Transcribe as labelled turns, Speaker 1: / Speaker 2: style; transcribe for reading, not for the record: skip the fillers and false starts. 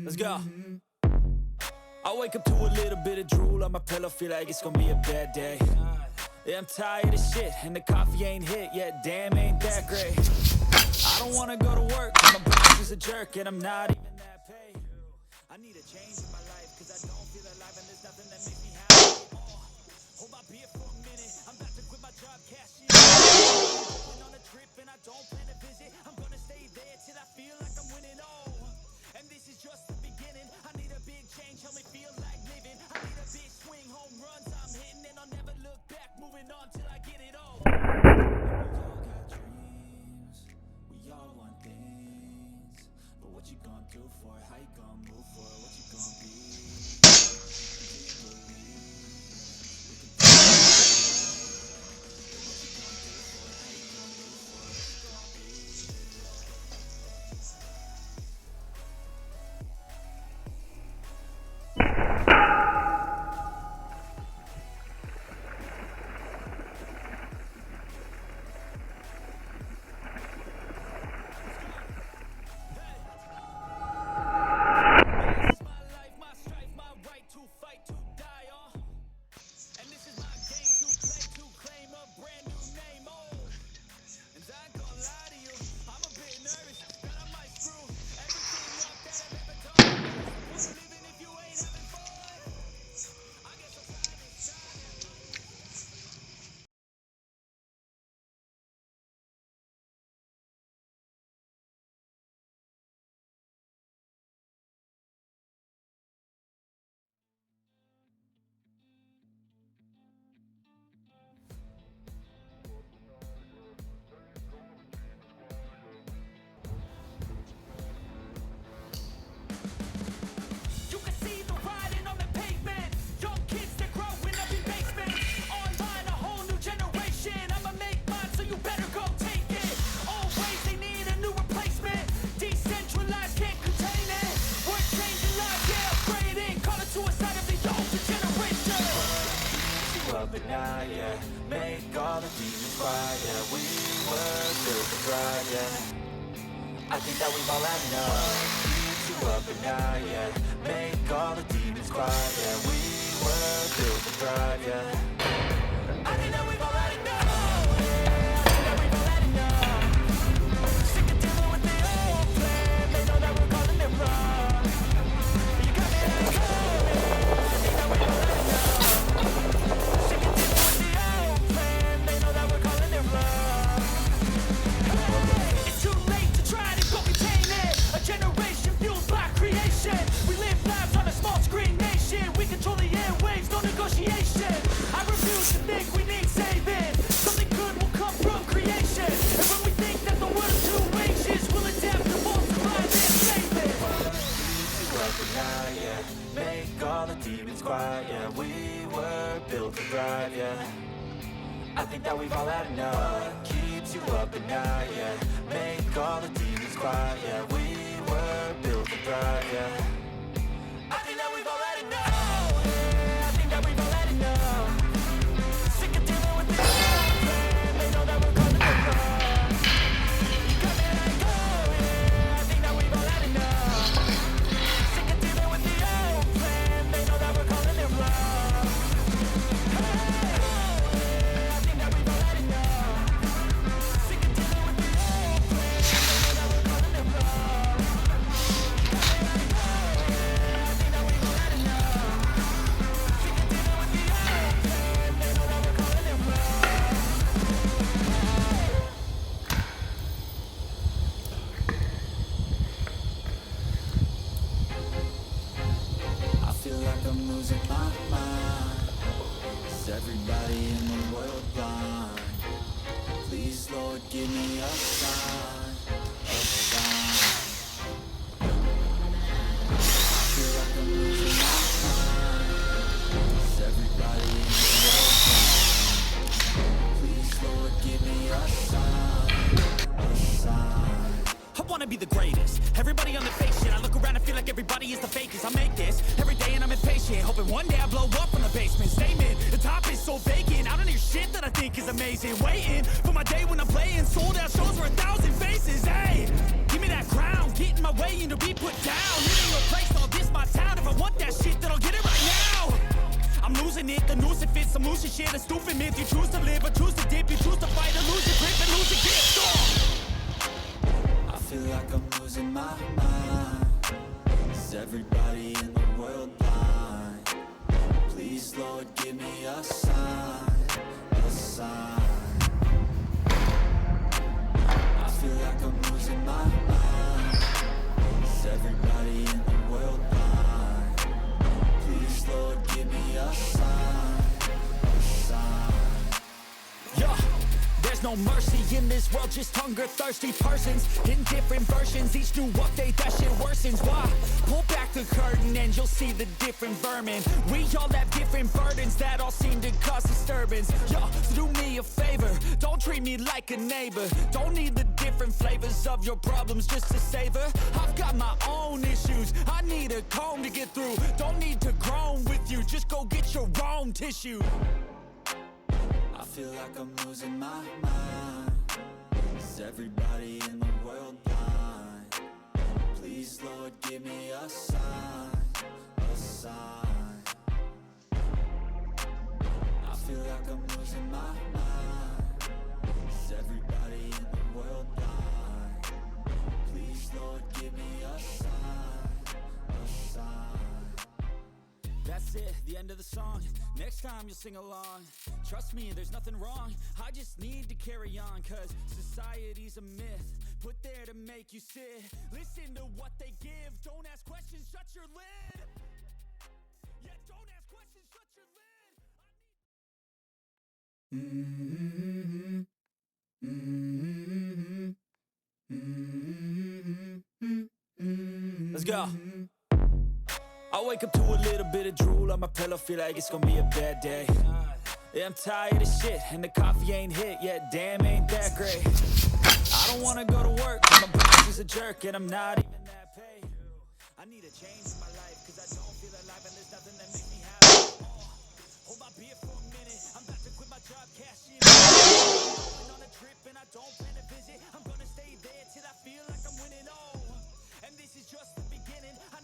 Speaker 1: Let's go. I wake up to a little bit of drool on my pillow, feel like it's gonna be a bad day. Yeah, I'm tired of shit, and the coffee ain't hit yet, damn, ain't that great. I don't wanna go to work, my boss is a jerk, and I'm not even that paid. I need a change in my life, cause I don't feel alive, and there's nothing that makes me happy. Hold my beer for a minute, I'm about to quit my job, cash it. I'm going on a trip, and I don't plan to visit. I'm gonna stay there till I feel like I'm winning, and this is just the beginning. I need a big change, help me feel like living. I need a big swing, home runs I'm hitting, and I'll never look back, moving on till I get it all. We all got dreams, we all want things, but what you gonna do for it? How you gonna move for it? What you gonna be? But now, yeah, make all the demons quiet, yeah, we were built to thrive, yeah. I think that we've all had enough, keeps you up at night, yeah. Make all the demons quiet, yeah, we were built to thrive, yeah. I think that we've all had enough, yeah. I think that we've all had enough. Sick of dealing with the old plan, they know that we're calling it wrong. You got me let go, yeah. I think that we've all had enough. It's too late to try to go contain it. A generation fueled by creation. We live lives on a small screen nation. We control the airwaves, no negotiation. I refuse to think we need saving. Something good will come from creation. And when we think that the world's too anxious, we'll adapt to both survive and save it. Yeah. Make all the demons quiet, yeah. We were built to thrive, yeah. I think that we've all had enough, keeps you up at night, yeah. Make all the demons quiet, yeah. We were built to thrive, yeah. I think that we've all had enough, yeah. I think that we've all had enough. Sick of dealing with the old plan, they know that we're calling it wrong. You got me let go, yeah. I think that we've all had enough. Sick of dealing with the old plan, they know that we're calling it wrong. Everybody in the world blind. Please, Lord, give me a sign, a sign. I feel like I'm losing my mind. Is everybody in the world blind? Please, Lord, give me a sign, a sign. I wanna be the greatest. Everybody on the fake shit. I look around and feel like everybody is the fakest. I make this every day and I'm impatient, hoping one day I blow up from the basement. Statement, the top is so vacant, I don't hear shit that I think is amazing. Waiting for my day when I'm playing sold out shows for 1,000 faces. Hey, give me that crown, get in my way and to be put down. Living your place, all this my town. If I want that shit, then I'll get it right now. I'm losing it, the noose it fits, I'm losing shit, a stupid myth. You choose to live or choose to dip, you choose to fight or lose your grip and lose your gift. I feel like I'm losing my mind. Is everybody in the world blind? Please, Lord, give me a sign, a sign. I feel like I'm losing my mind. Is everybody in the world blind? Please, Lord, give me a sign, a sign. Yeah. There's no mercy in this world, just hunger-thirsty persons in different versions. Each new update, that shit worsens. Why? Pull back the curtain and you'll see the different vermin. We all have different burdens that all seem to cause disturbance. Yo, so do me a favor, don't treat me like a neighbor. Don't need the different flavors of your problems just to savor. I've got my own issues, I need a comb to get through. Don't need to groan with you, just go get your own tissue. I feel like I'm losing my mind. Is everybody in the world blind? Please, Lord, give me a sign, a sign. I feel like I'm losing my mind. Is everybody in the world blind? Please, Lord, give me a sign, a sign. That's it, the end of the song. Next time you'll sing along. Trust me, there's nothing wrong. I just need to carry on, cause society's a myth put there to make you sit. Listen to what they give. Don't ask questions, shut your lid. Yeah, don't ask questions, shut your lid. Let's go. I wake up to a little bit of drool on my pillow, feel like it's gonna be a bad day. Yeah, I'm tired of shit, and the coffee ain't hit yet, damn, ain't that great. I don't wanna go to work, my boss is a jerk, and I'm not even that paid. I need a change in my life, cause I don't feel alive, and there's nothing that makes me happy. Hold my beer for a minute, I'm about to quit my job, cash in. I'm going on a trip, and I don't plan to visit. I'm gonna stay there till I feel like I'm winning, oh. And this is just the beginning. I